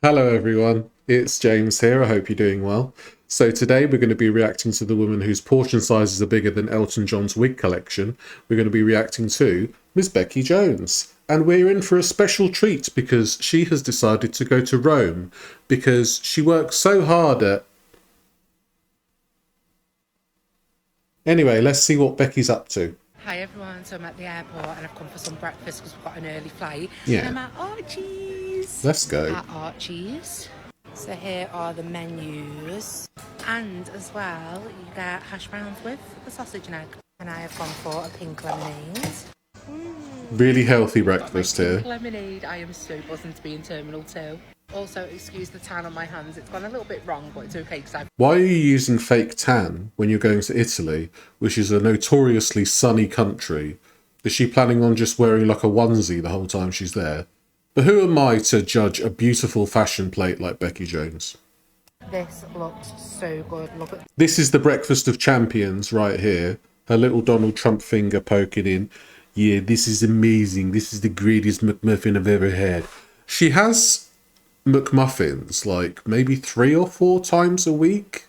Hello everyone, it's James here. I hope you're doing well. So today we're going to be reacting to the woman whose portion sizes are bigger than Elton John's wig collection. We're going to be reacting to Miss Becki Jones. And we're in for a special treat because she has decided to go to Rome because she works so hard at... Anyway, let's see what Becky's up to. Hi everyone, so I'm at the airport and I've come for some breakfast because we've got an early flight. Yeah. And I'm at Archie's. Let's go. At Archie's. So here are the menus. And as well, you get hash browns with the sausage and egg. And I have gone for a pink lemonade. Really healthy breakfast here. Pink lemonade, I am so buzzing to be in Terminal 2. Also, excuse the tan on my hands. It's gone a little bit wrong, but it's okay because I've... Why are you using fake tan when you're going to Italy, which is a notoriously sunny country? Is she planning on just wearing like a onesie the whole time she's there? But who am I to judge a beautiful fashion plate like Becki Jones? This looks so good. Look at... This is the breakfast of champions right here. Her little Donald Trump finger poking in. Yeah, this is amazing. This is the greatest McMuffin I've ever had. She has McMuffins like maybe 3 or 4 times a week.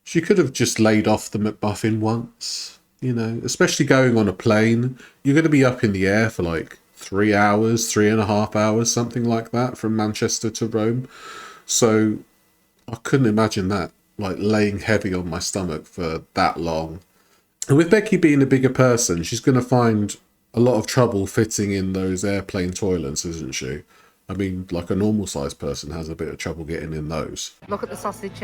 She could have just laid off the McMuffin once, you know, especially going on a plane. You're going to be up in the air for like 3 hours, 3.5 hours, something like that, from Manchester to Rome. So I couldn't imagine that, like laying heavy on my stomach for that long. And with Becki being a bigger person, she's going to find a lot of trouble fitting in those airplane toilets, isn't she? I mean, like a normal sized person has a bit of trouble getting in those. Look at the sausage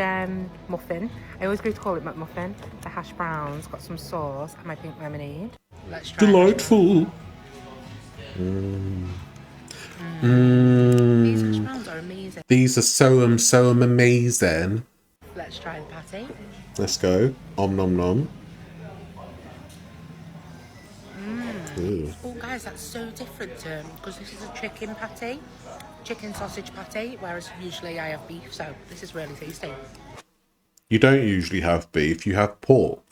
muffin. I always go to call it McMuffin. The hash browns, got some sauce, and my pink lemonade. Let's try. Delightful. These hash browns are amazing. These are so amazing. Let's try the patty. Let's go. Om nom nom. Ooh. Oh guys, that's so different because this is a chicken patty, chicken sausage patty, whereas usually I have beef, so this is really tasty. You don't usually have beef, you have pork.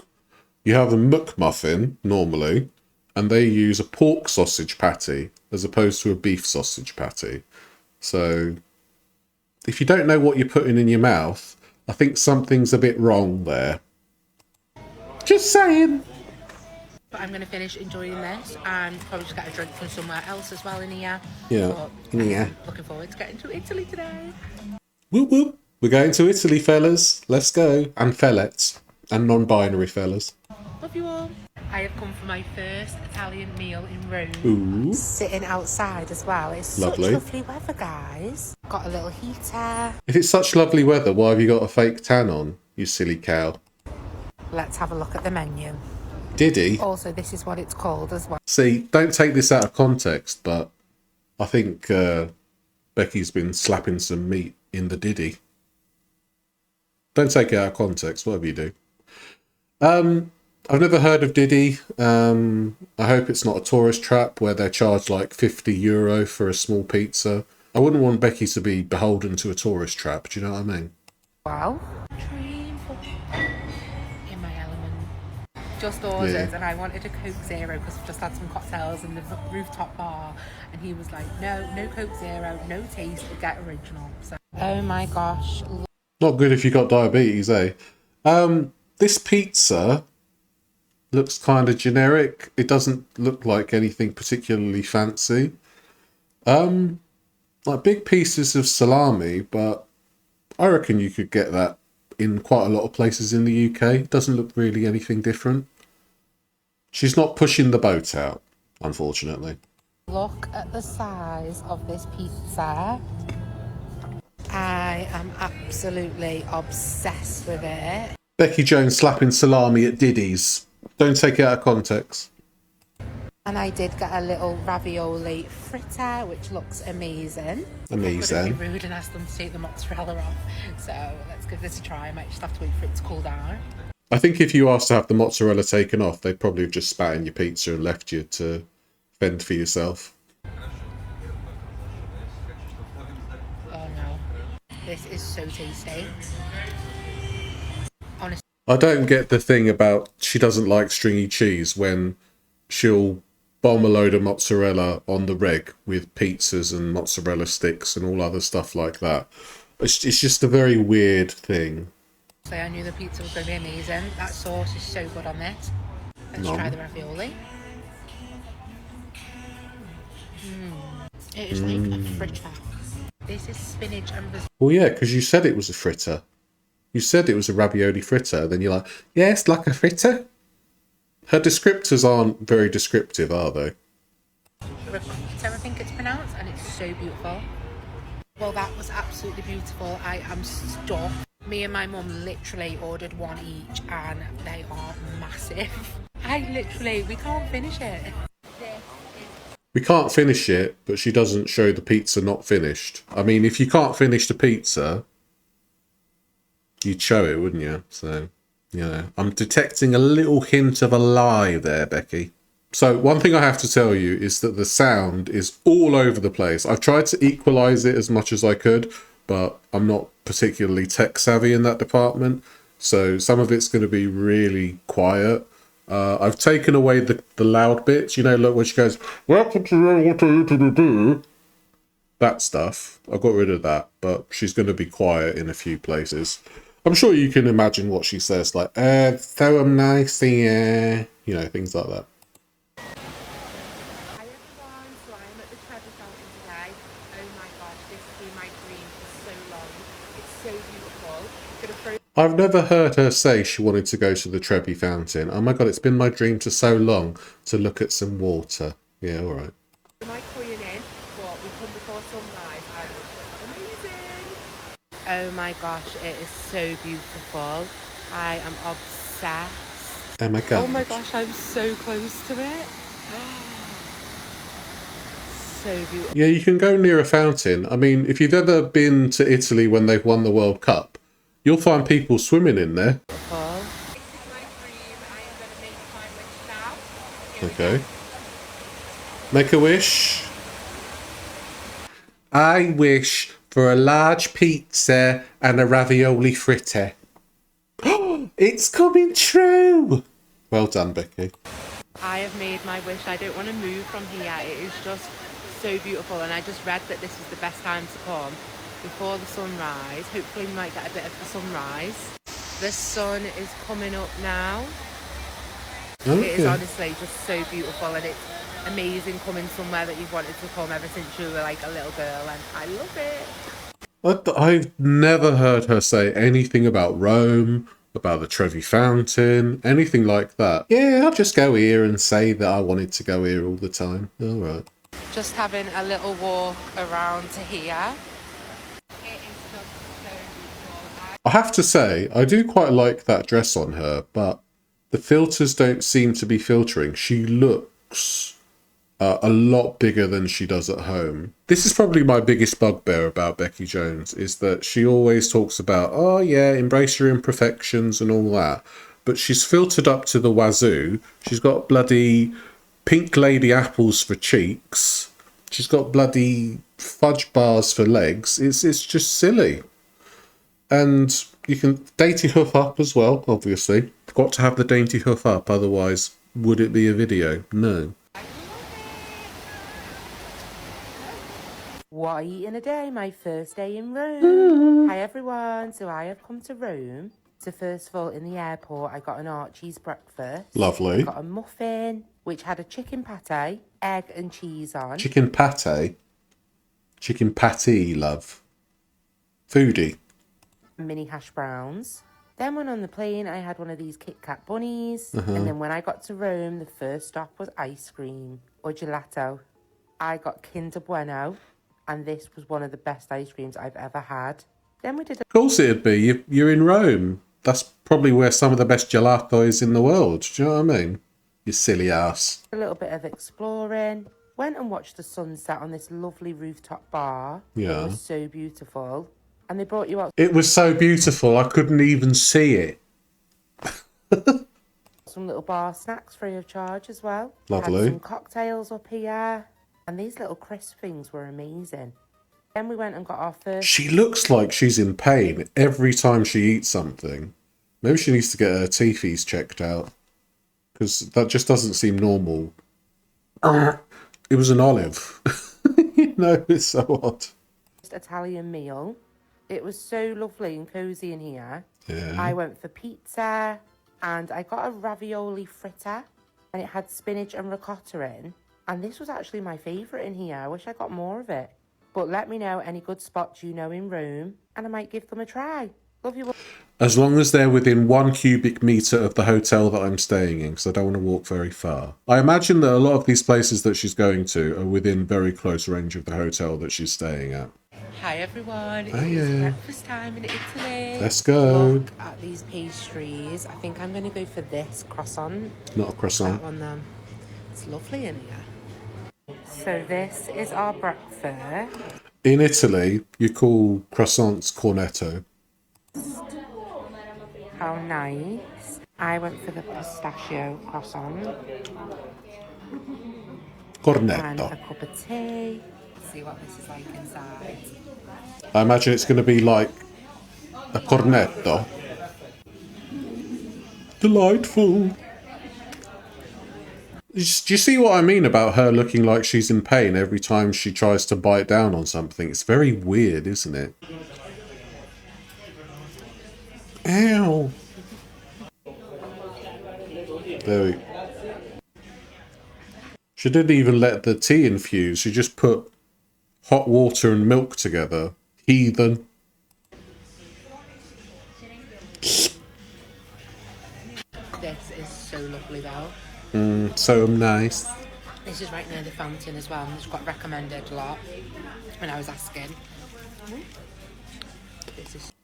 You have a McMuffin, normally, and they use a pork sausage patty as opposed to a beef sausage patty. So, if you don't know what you're putting in your mouth, I think something's a bit wrong there. Just saying. But I'm going to finish enjoying this and probably just get a drink from somewhere else as well in here. Yeah, But yeah. Looking forward to getting to Italy today. Whoop whoop. We're going to Italy, fellas. Let's go. And fellets. And non-binary fellas. Love you all. I have come for my first Italian meal in Rome. Ooh. Sitting outside as well. It's Lovely. such lovely weather, guys. Got a little heater. If it's such lovely weather, why have you got a fake tan on, you silly cow? Let's have a look at the menu. Diddy? Also, this is what it's called as well. See, don't take this out of context, but I think Becky's been slapping some meat in the Diddy. Don't take it out of context, whatever you do. I've never heard of Diddy. I hope it's not a tourist trap where they charge like €50 for a small pizza. I wouldn't want Becki to be beholden to a tourist trap, do you know what I mean? Wow. In my element. Just ordered, Yeah. and I wanted a Coke Zero because I've just had some cocktails in the rooftop bar, and he was like, no Coke Zero, no taste, get original. So, oh my gosh. Not good if you got diabetes, eh? This pizza looks kind of generic. It doesn't look like anything particularly fancy. Like big pieces of salami, but I reckon you could get that in quite a lot of places in the UK. It doesn't look really anything different. She's not pushing the boat out, unfortunately. Look at the size of this pizza. I am absolutely obsessed with it. Becki Jones slapping salami at Diddy's. Don't take it out of context. And I did get a little ravioli fritter, which looks amazing. Amazing. I couldn't be rude and ask them to take the mozzarella off. So let's give this a try. I might just have to wait for it to cool down. I think if you asked to have the mozzarella taken off, they'd probably have just spat in your pizza and left you to fend for yourself. Oh no. This is so tasty. Honestly. I don't get the thing about she doesn't like stringy cheese when she'll bomb a load of mozzarella on the reg with pizzas and mozzarella sticks and all other stuff like that. It's just a very weird thing. So I knew the pizza was going to be amazing. That sauce is so good on this. Let's try the ravioli. It is like a fritter. This is spinach and risotto. Well, yeah, because you said it was a fritter. You said it was a ravioli fritter. Then you're like, yeah, it's like a fritter. Her descriptors aren't very descriptive, are they? Ricotta, I think it's pronounced, and it's so beautiful. Well, that was absolutely beautiful. I am stuffed. Me and my mum literally ordered one each, and they are massive. We can't finish it. We can't finish it, but she doesn't show the pizza not finished. I mean, if you can't finish the pizza, you'd show it, wouldn't you? So, you know, I'm detecting a little hint of a lie there, Becki. So one thing I have to tell you is that the sound is all over the place. I've tried to equalize it as much as I could, but I'm not particularly tech savvy in that department. So some of it's going to be really quiet. I've taken away the loud bits. You know, look, when she goes, welcome to what are you to do? That stuff. I got rid of that, but she's going to be quiet in a few places. I'm sure you can imagine what she says, like, so nice, yeah. You know, things like that. Hi everyone, so I am at the Trevi Fountain today. Oh my gosh, this has been my dream for so long. It's so beautiful. I've never heard her say she wanted to go to the Trevi Fountain. Oh my god, it's been my dream for so long to look at some water. Yeah, all right. My coin in, but we come before sunrise and it's amazing. Oh my gosh, it is so beautiful. I am obsessed. Oh my god. Oh my gosh, I'm so close to it. So beautiful. Yeah, you can go near a fountain. I mean, if you've ever been to Italy when they've won the World Cup, you'll find people swimming in there. This is my dream. I am going to make my wish now. Okay. Make a wish. I wish for a large pizza and a ravioli fritter. It's coming true! Well done, Becki. I have made my wish. I don't want to move from here. It is just so beautiful, and I just read that this is the best time to come before the sunrise. Hopefully we might get a bit of the sunrise. The sun is coming up now. Okay. It is honestly just so beautiful, and it's amazing coming somewhere that you've wanted to come ever since you were like a little girl, and I love it. I've never heard her say anything about Rome, about the Trevi Fountain, anything like that. Yeah, I'll just go here and say that I wanted to go here all the time. All right. Just having a little walk around to here. It is just so beautiful. I have to say, I do quite like that dress on her, but the filters don't seem to be filtering. She looks a lot bigger than she does at home. This is probably my biggest bugbear about Becki Jones, is that she always talks about, oh yeah, embrace your imperfections and all that. But she's filtered up to the wazoo. She's got bloody pink lady apples for cheeks. She's got bloody fudge bars for legs. It's just silly. And you can dainty hoof up as well, obviously. Got to have the dainty hoof up, otherwise would it be a video? No. What are you eating a day? My first day in Rome. Hi everyone. So I have come to Rome. So first of all, in the airport, I got an Archie's breakfast. Lovely. I got a muffin, which had a chicken pate, egg and cheese on. Chicken pate? Chicken patty, love. Foodie. Mini hash browns. Then when on the plane, I had one of these Kit Kat bunnies. And then when I got to Rome, the first stop was ice cream or gelato. I got Kinder Bueno. And this was one of the best ice creams I've ever had. Then we did. Of course it'd be. You're in Rome. That's probably where some of the best gelato is in the world. Do you know what I mean? You silly ass. A little bit of exploring. Went and watched the sunset on this lovely rooftop bar. Yeah. It was so beautiful. And they brought you out. It was so beautiful, I couldn't even see it. Some little bar snacks free of charge as well. Lovely. Had some cocktails up here. And these little crisp things were amazing. Then we went and got our first... She looks like she's in pain every time she eats something. Maybe she needs to get her teethies checked out. Because that just doesn't seem normal. It was an olive. It's so odd. Italian meal. It was so lovely and cozy in here. Yeah. I went for pizza and I got a ravioli fritter and it had spinach and ricotta in. And this was actually my favourite in here. I wish I got more of it. But let me know any good spots you know in Rome and I might give them a try. Love you all. As long as they're within 1 cubic metre of the hotel that I'm staying in, because I don't want to walk very far. I imagine that a lot of these places that she's going to are within very close range of the hotel that she's staying at. Hi everyone, Hiya. it is breakfast time in Italy. Let's go. Look at these pastries. I think I'm going to go for this croissant. Not a croissant. That one then. It's lovely in here. So this is our breakfast. In Italy, you call croissants cornetto. How nice. I went for the pistachio croissant. And Cornetto. a cup of tea. Let's see what this is like inside. I imagine it's going to be like a cornetto. Delightful. Do you see what I mean about her looking like she's in pain every time she tries to bite down on something? It's very weird, isn't it? Ow. There we... She didn't even let the tea infuse. She just put hot water and milk together. Heathen. This is so lovely though. So nice. This is right near the fountain as well, and it's got recommended a lot when I was asking.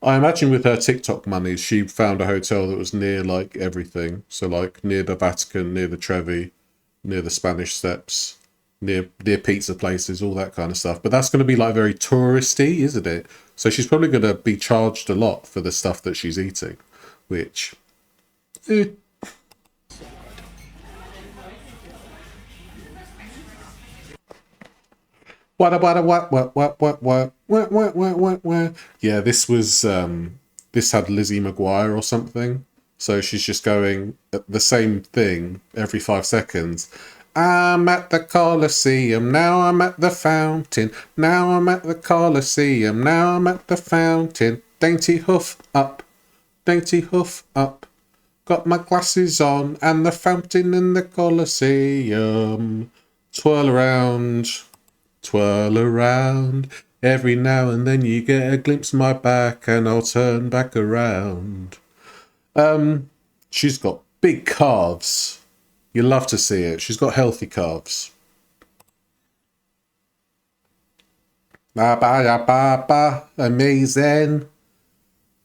I imagine with her TikTok money, she found a hotel that was near like everything. So like near the Vatican, near the Trevi, near the Spanish Steps, near pizza places, all that kind of stuff. But that's going to be like very touristy, isn't it? So she's probably going to be charged a lot for the stuff that she's eating, which... What? Yeah, this was this had Lizzie McGuire or something. So she's just going at the same thing every 5 seconds. I'm at the Coliseum, now I'm at the fountain, now I'm at the Coliseum, now I'm at the fountain. Dainty hoof up, dainty hoof up. Got my glasses on and the fountain in the Coliseum. Twirl around. Twirl around. Every now and then you get a glimpse of my back and I'll turn back around. She's got big calves. You love to see it. She's got healthy calves. Amazing.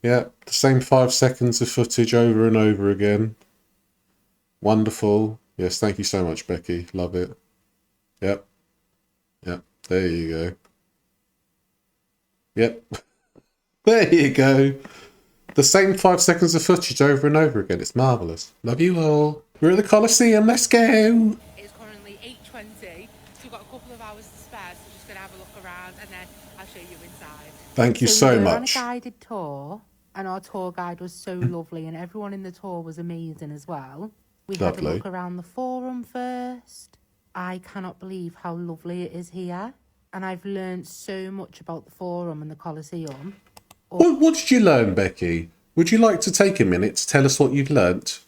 Yeah, the same 5 seconds of footage over and over again. Wonderful. Yes, thank you so much, Becki. Love it. Yep. Yep, there you go. Yep. There you go. The same 5 seconds of footage over and over again. It's marvellous. Love you all. We're at the Coliseum. Let's go. It's currently 8:20, so we've got a couple of hours to spare, so we're just going to have a look around and then I'll show you inside. Thank you so we were much. on a guided tour and our tour guide was so lovely and everyone in the tour was amazing as well. We had a Lovely. look around the forum first. I cannot believe how lovely it is here. And I've learned so much about the forum and the Coliseum. What did you learn, Becki? Would you like to take a minute to tell us what you've learnt?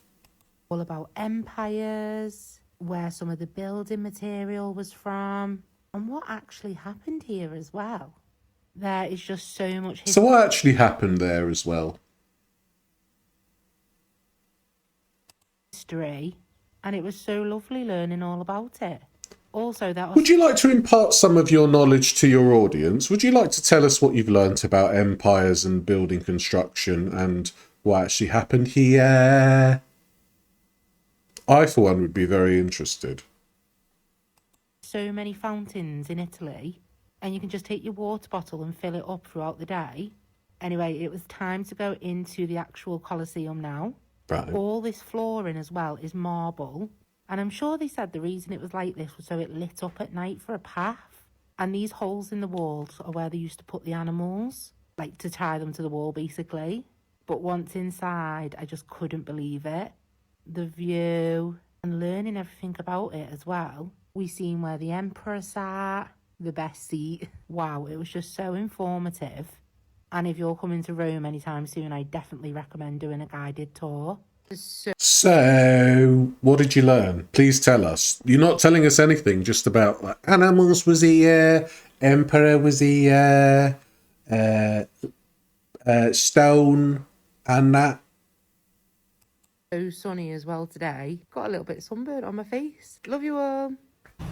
All about empires, where some of the building material was from, and what actually happened here as well. There is just so much So what actually happened there as well? history, and it was so lovely learning all about it. Also, that was... Would you like to impart some of your knowledge to your audience? Would you like to tell us what you've learnt about empires and building construction and what actually happened here? I, for one, would be very interested. so many fountains in Italy, and you can just take your water bottle and fill it up throughout the day. Anyway, it was time to go into the actual Coliseum now. Right. All this flooring as well is marble. And I'm sure they said the reason it was like this was so it lit up at night for a path. And these holes in the walls are where they used to put the animals, like to tie them to the wall basically. But once inside, I just couldn't believe it. The view and learning everything about it as well We seen where the emperor sat, the best seat. Wow, it was just so informative. And if you're coming to Rome anytime soon, I definitely recommend doing a guided tour. So, what did you learn? Please tell us. You're not telling us anything, just about like animals was here, emperor was here, stone, and that. So sunny as well today. Got a little bit of sunburn on my face. Love you all.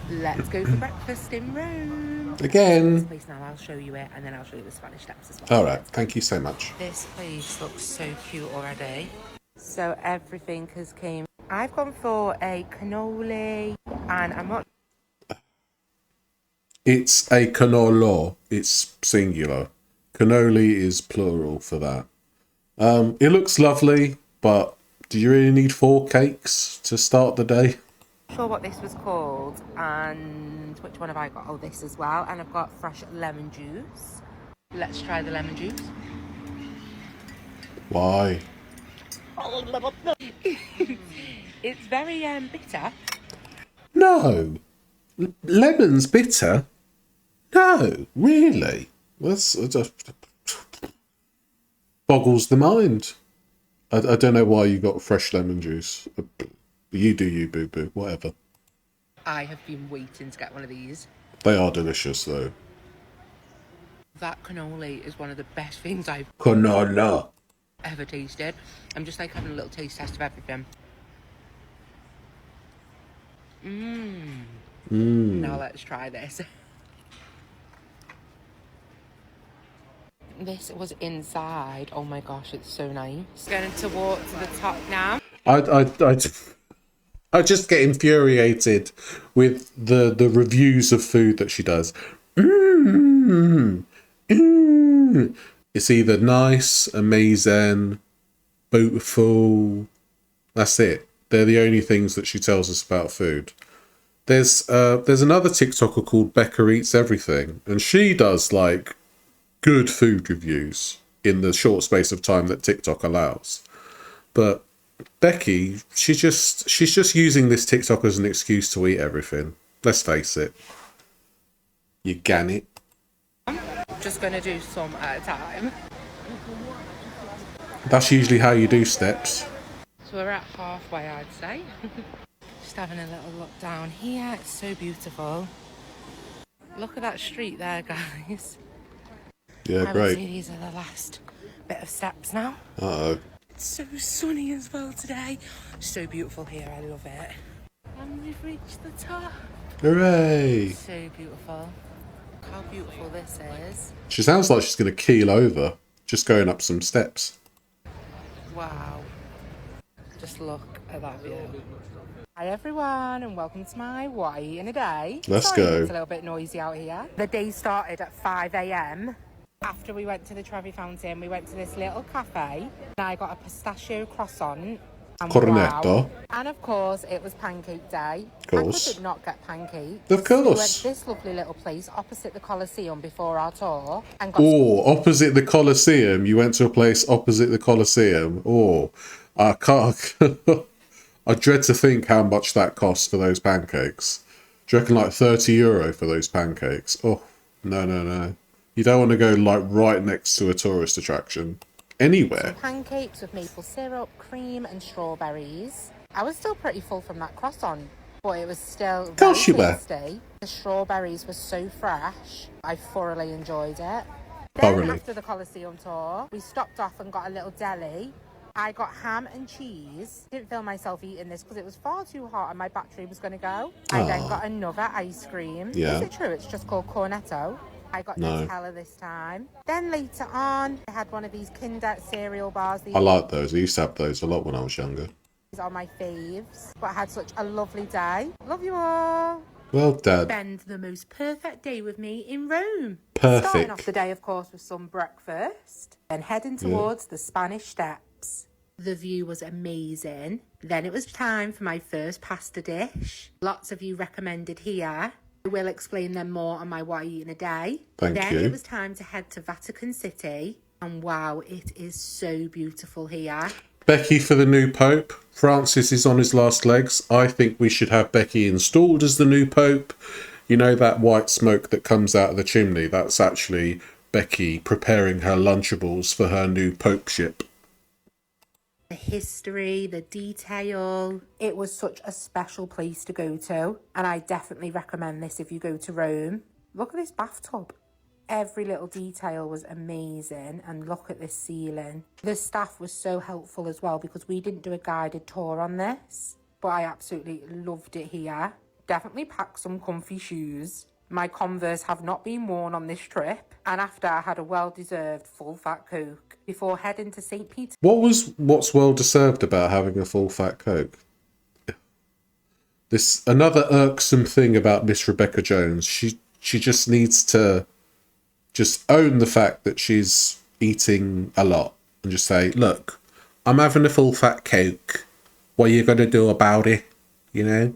Let's go for breakfast in Rome. Again. This place now, I'll show you it, and then I'll show you the Spanish Steps as well. All right, thank you so much. This place looks so cute already. So everything has came. I've gone for a cannoli, and I'm not. It's a cannolo. It's singular. Cannoli is plural for that. It looks lovely, but do you really need 4 cakes to start the day? Sure what this was called, and which one have I got? Oh, this as well, and I've got fresh lemon juice. Let's try the lemon juice. Why? It's very bitter. No. Lemon's bitter? No, really? That's just boggles the mind. I don't know why you got fresh lemon juice. You do you, boo-boo. Whatever. I have been waiting to get one of these. They are delicious, though. That cannoli is one of the best things I've Canola. ever tasted. I'm just like having a little taste test of everything. Now let's try this. This was inside. Oh my gosh, it's so nice. Going to walk to the top now. I just get infuriated with the reviews of food that she does. It's either nice, amazing, beautiful. That's it. They're the only things that she tells us about food. There's another TikToker called Becca Eats Everything, and she does like good food reviews in the short space of time that TikTok allows. But Becki, she's just using this TikTok as an excuse to eat everything. Let's face it. You gan it. Just gonna do some at a time. That's usually how you do steps. So we're at halfway, I'd say. Just having a little look down here. It's so beautiful. Look at that street there, guys. Yeah, I would great. say these are the last bit of steps now. Uh-oh. It's so sunny as well today. So beautiful here, I love it. And we've reached the top. Hooray! So beautiful. Look how beautiful this is. She sounds like she's going to keel over, just going up some steps. Wow. Just look at that view. Hi everyone, and welcome to my What I Eat in a Day. Let's Sorry, go. It's a little bit noisy out here. The day started at 5 a.m. After we went to the Trevi Fountain, we went to this little cafe. And I got a pistachio croissant. And Cornetto. wow. And of course, it was pancake day. Of course. I could not get pancakes. Of course. We went to this lovely little place opposite the Coliseum before our tour. And got Opposite the Coliseum. You went to a place opposite the Coliseum. I can't. I dread to think how much that costs for those pancakes. Do you reckon like €30 for those pancakes? Oh, no. You don't want to go like right next to a tourist attraction. Anywhere. pancakes with maple syrup, cream and strawberries. I was still pretty full from that croissant, but it was still very Course you were. tasty. The strawberries were so fresh. I thoroughly enjoyed it. Thoroughly. Then after the Coliseum tour, we stopped off and got a little deli. I got ham and cheese. Didn't feel myself eating this because it was far too hot and my battery was going to go. I then got another ice cream. Yeah. Is it true? It's just called cornetto. I got No. Nutella this time. Then later on, I had one of these Kinder cereal bars. These I like those. I used to have those a lot when I was younger. are my faves. But I had such a lovely day. Love you all. Well, Dad. Spend the most perfect day with me in Rome. Perfect. Starting off the day, of course, with some breakfast. Then heading towards the Spanish Steps. The view was amazing. Then it was time for my first pasta dish. Lots of you recommended here. I will explain them more on my What I Eat in a Day. Thank then you. It was time to head to Vatican City. And wow, it is so beautiful here. Becki for the new Pope. Francis is on his last legs. I think we should have Becki installed as the new Pope. You know that white smoke that comes out of the chimney? That's actually Becki preparing her Lunchables for her new Popeship. The history, the detail. It was such a special place to go to, and I definitely recommend this if you go to Rome. Look at this bathtub. Every little detail was amazing, and look at this ceiling. The staff was so helpful as well because we didn't do a guided tour on this, but I absolutely loved it here. Definitely pack some comfy shoes. My Converse have not been worn on this trip, and after I had a well-deserved full fat Coke before heading to St. Peter. What's well deserved about having a full fat Coke? This another irksome thing about Miss Rebecca Jones. She just needs to just own the fact that she's eating a lot and just say, look, I'm having a full fat Coke. What are you going to do about it? You know?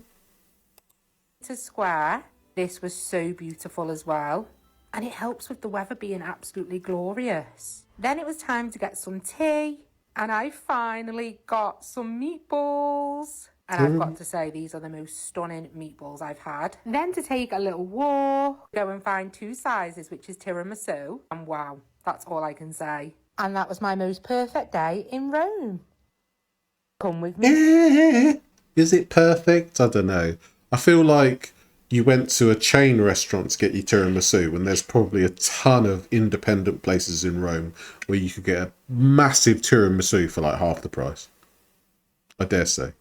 Square. This was so beautiful as well. And it helps with the weather being absolutely glorious. Then it was time to get some tea. And I finally got some meatballs. And I've got to say, these are the most stunning meatballs I've had. Then to take a little walk, go and find 2 sizes, which is tiramisu. And wow, that's all I can say. And that was my most perfect day in Rome. Come with me. Is it perfect? I don't know. I feel like you went to a chain restaurant to get your tiramisu when there's probably a ton of independent places in Rome where you could get a massive tiramisu for like half the price. I dare say.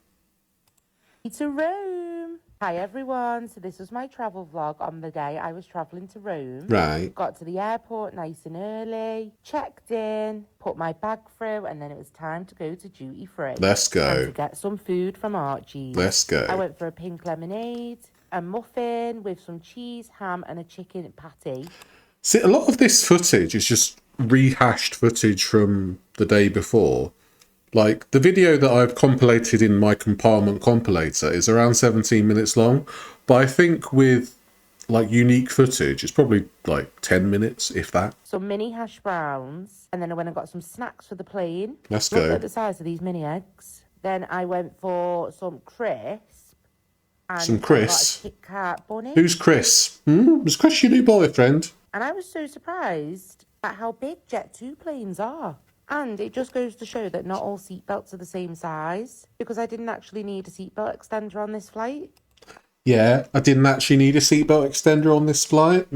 To Rome. Hi everyone. So this was my travel vlog on the day I was travelling to Rome. Right. Got to the airport nice and early, checked in, put my bag through, and then it was time to go to duty free. Let's go. And to get some food from Archie's. Let's go. I went for a pink lemonade, a muffin with some cheese, ham, and a chicken patty. See, a lot of this footage is just rehashed footage from the day before. Like, the video that I've compilated in my compartment compilator is around 17 minutes long, but I think with, like, unique footage, it's probably, like, 10 minutes, if that. Some mini hash browns, and then I went and got some snacks for the plane. Let's go. Look at the size of these mini eggs. Then I went for some crisp. And Some Chris? I got a Kit Kat bunny. Who's Chris? Is Chris your new boyfriend? And I was so surprised at how big Jet2 planes are. And it just goes to show that not all seatbelts are the same size, because I didn't actually need a seatbelt extender on this flight. Yeah, I didn't actually need a seatbelt extender on this flight.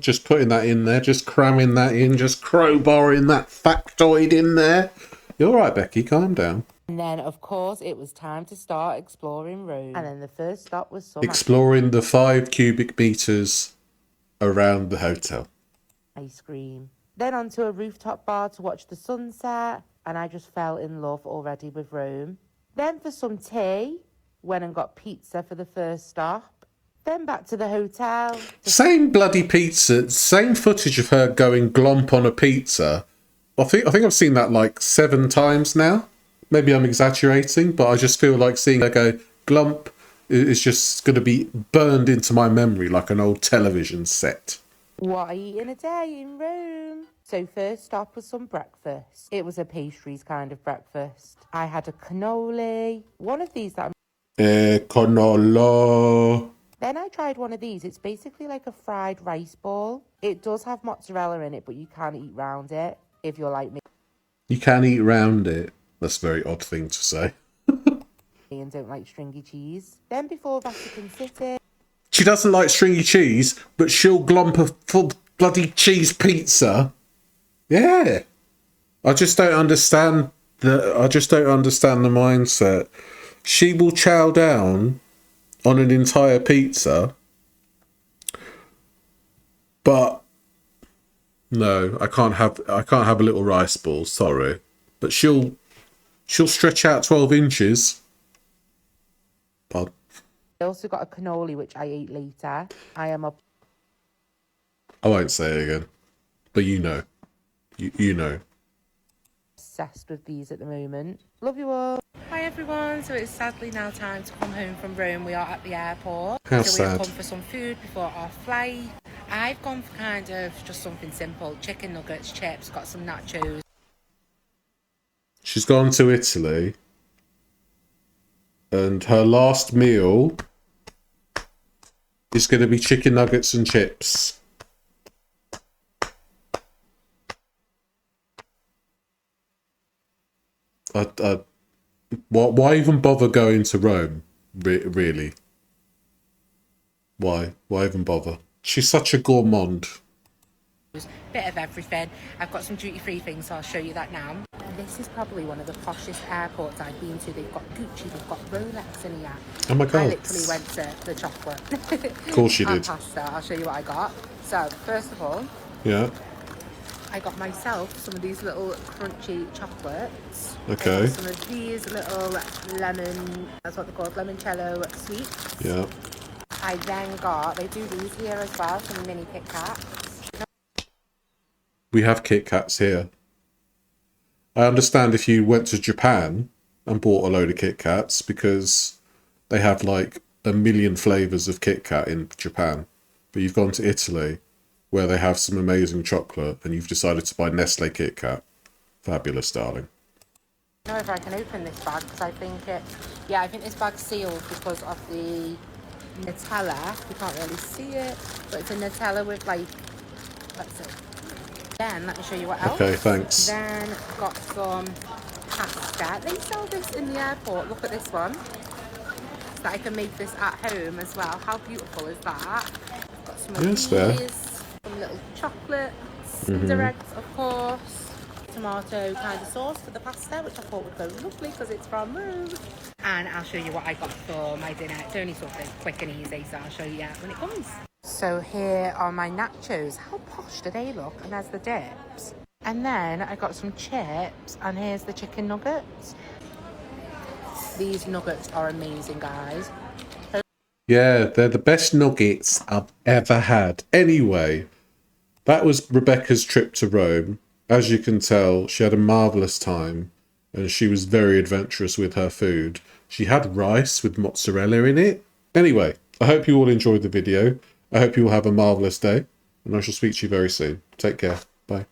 Just putting that in there, just cramming that in, just crowbarring that factoid in there. You're all right, Becki, calm down. And then, of course, it was time to start exploring Rome. And then the first stop was some Exploring the 5 cubic meters around the hotel. ice cream. Then onto a rooftop bar to watch the sunset, and I just fell in love already with Rome. Then for some tea, went and got pizza for the first stop. Then back to the hotel. Same bloody pizza, same footage of her going glomp on a pizza. I think I've seen that like 7 times now. Maybe I'm exaggerating, but I just feel like seeing her go glump is just going to be burned into my memory like an old television set. What I eat in a day in Rome. So first stop was some breakfast. It was a pastries kind of breakfast. I had a cannoli. One of these that Cannoli. Then I tried one of these. It's basically like a fried rice ball. It does have mozzarella in it, but you can't eat round it if you're like me. You can eat round it. That's a very odd thing to say. And don't like stringy cheese. Then before Vatican City. She doesn't like stringy cheese, but she'll glomp a full bloody cheese pizza. Yeah. I just don't understand the mindset. She will chow down on an entire pizza, but no, I can't have a little rice ball, sorry. But she'll stretch out 12 inches. Pardon. I also got a cannoli, which I ate later. I won't say it again, but you know. You know. Obsessed with these at the moment. Love you all. Hi everyone. So it's sadly now time to come home from Rome. We are at the airport. How so sad. We've come for some food before our flight. I've gone for kind of just something simple. Chicken nuggets, chips, got some nachos. She's gone to Italy, and her last meal is going to be chicken nuggets and chips. Why even bother going to Rome? Really? Why? Why even bother? She's such a gourmand. Bit of everything. I've got some duty-free things, so I'll show you that now. This is probably one of the poshest airports I've been to. They've got Gucci, they've got Rolex in here. Oh my God. I literally went to the chocolate. Of course you did. Pasta. I'll show you what I got. So, first of all, Yeah. I got myself some of these little crunchy chocolates. Okay. I got some of these little lemon, that's what they're called, limoncello sweets. Yeah. I then got, they do these here as well, some mini Kit Kats. We have Kit Kats here. I understand if you went to Japan and bought a load of Kit Kats, because they have like a million flavours of Kit Kat in Japan. But you've gone to Italy, where they have some amazing chocolate, and you've decided to buy Nestle Kit Kat. Fabulous, darling. I don't know if I can open this bag, because I think I think this bag's sealed because of the Nutella. You can't really see it, but it's a Nutella with like, let's see. Then let me show you what else. Okay, thanks. Then got some pasta. They sell this in the airport. Look at this one. So that I can make this at home as well. How beautiful is that? Got some of these, some little chocolates, direct, of course. Tomato kind of sauce for the pasta, which I thought would go lovely because it's from Rome. And I'll show you what I got for my dinner. It's only something quick and easy, so I'll show you when it comes. So here are my nachos. How posh do they look? And there's the dips. And then I got some chips, and here's the chicken nuggets. These nuggets are amazing, guys. Yeah, they're the best nuggets I've ever had. Anyway, that was Rebecca's trip to Rome. As you can tell, she had a marvellous time, and she was very adventurous with her food. She had rice with mozzarella in it. Anyway, I hope you all enjoyed the video. I hope you all have a marvellous day, and I shall speak to you very soon. Take care. Bye.